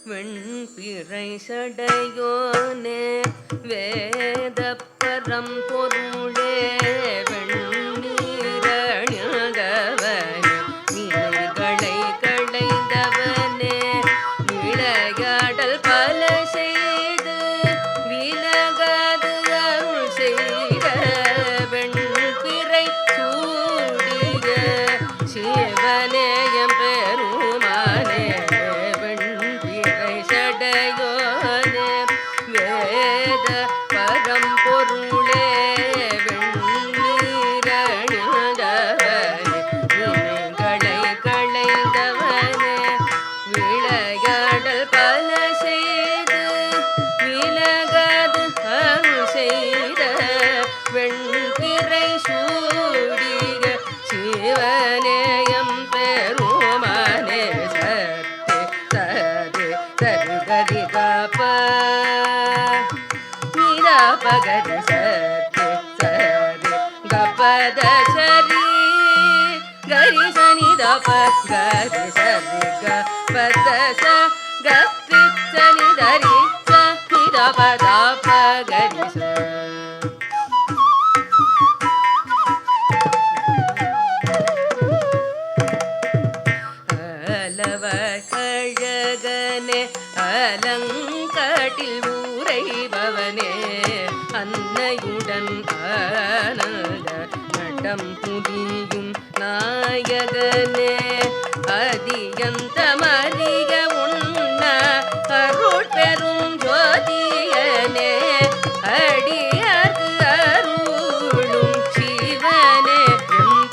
வெண்பிறை சடையோனே வேத பரம்பொருளே வெண்ணீரணிந்தவனே வினைகளை களைந்தவனே விளையாடல் பல செய்து விலகாது அருள் செய்த வெண்பிறை சூடிய சிவனேயம் பெருமானே வேத பரம்பொருளே வெண்ணீரணிந்தவனே வினைகளை களைந்தவனே விளையாடல் பல செய்து விலகாது அருள் செய்த வெண்பிறை சூடிய சிவனேயம் பெருமானே சத்தே சதே சரி கப பகரி சத்தே சரி கபத சரி கரி சனி தப கரி சரி கபத ச கரி சனி தரி ச நிதப தப கரி ச அலவழகனே அலங்கட்டில் உறைபவனே அன்னையுடன் ஆனந்த நடம் புரியும் நாயகனே அதியந்த மறிய உண்ண அருள் பெரும் ஜோதியனே அடியார்க்கு அருளும் சிவனே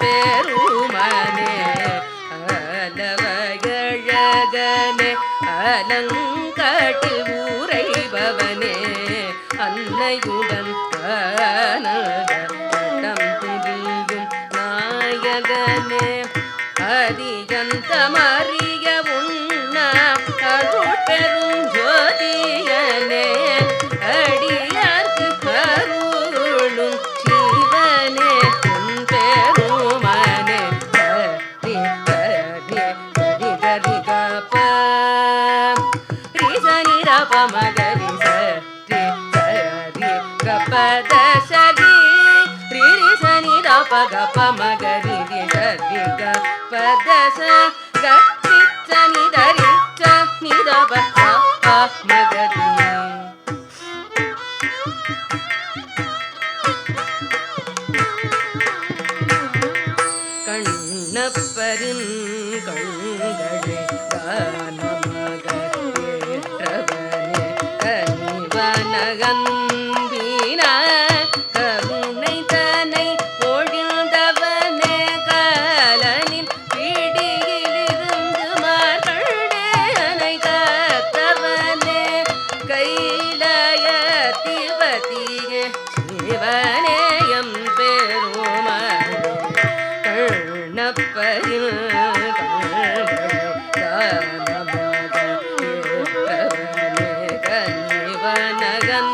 பெருமானே அலவழகனே அலங்கட்டில் உறைபவனே அன்னையுடன் நடம் புரியும் நாயகனே அதியந்த மறிய உண்ண அருள் பெரும் ஜோதியனே அடியார்க்கு அருளும் சிவனே பெருமானே ஹரி ஹரி ஹரி ஹரி கப ரிசனி ரப மகரி சரி சரி கபத சரி ரிசனி ரப கப மகரி சரி கபத ச கரி சனி தரி ச நிரப கப மகரி கண்ணப்பரின் கண்களே கானமாக ஏற்றவனே கனிவனகம்பின கருணை தனை ஒழிந்தவனே கலனின் பிடியிலிருந்து மார்கண்டேனை காத்தவனே கைலய திவதியே சிவனேயம் பெருமானே கண்ணப்பரின் கண்களே கனிவனகன்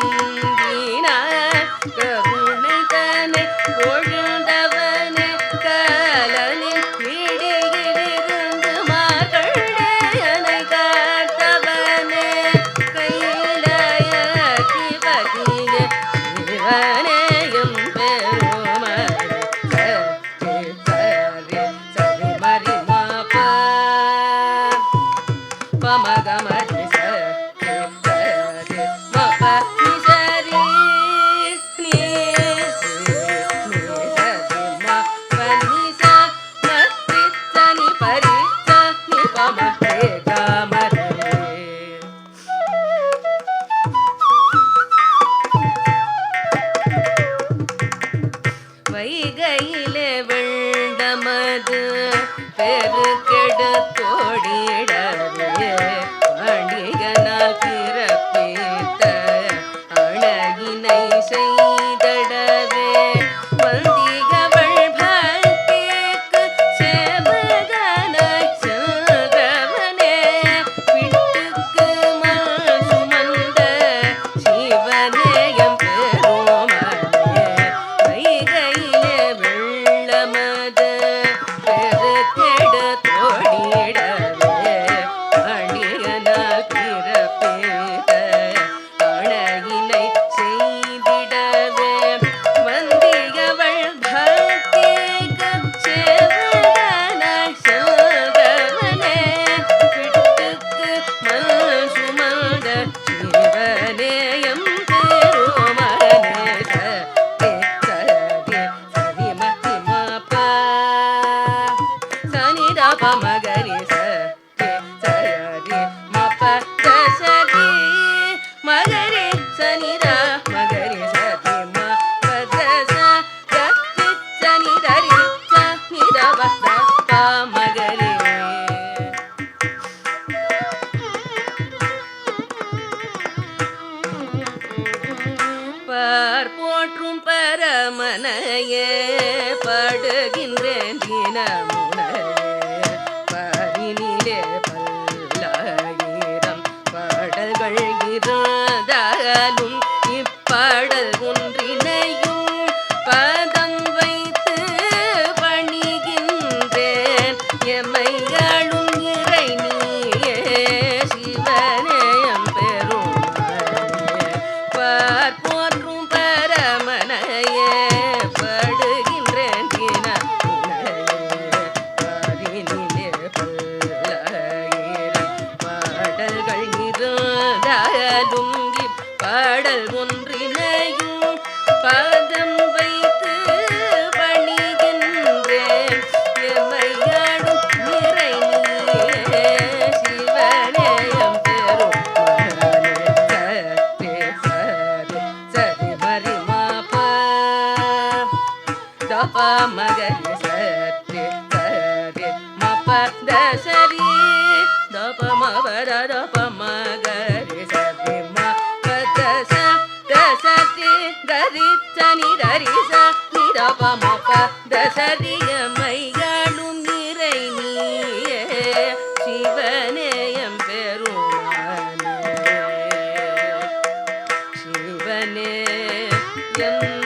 பார் போற்றும் பரமனையே படுகின்றேன் தினமுனையே பரினிலே பல்லாயிரம் பாடல்கள் இருந்தாலும் இப்பாடல் ஒன்றினையும் பதம் வைத்து பணிகின்றேன் எமையாளும் இறை நீயே சிவனேயம் பெருமானே பார் போற்றும் பரமனையே படுகின்றேன் தினமுனையே பரினிலே பல்லாயிரம் பாடல்கள் இருந்தாலும் இப்பாடல் ஒன்றினையும் பதம் வைத்து பணிகின்றேன் எமையாடும் நிறை நீயே சிவனேயம் பெருமானே சரி சரி சரி மரி மாப தப மகரி சரி சரி மப தசரி தப மபர தப மகரி சரி மப தச தசரி கரி சனி தரி ச நிதப மப தசரி எமையாளும் நிறை நீயே சிவனேயம் பெருமானே சிவனே என்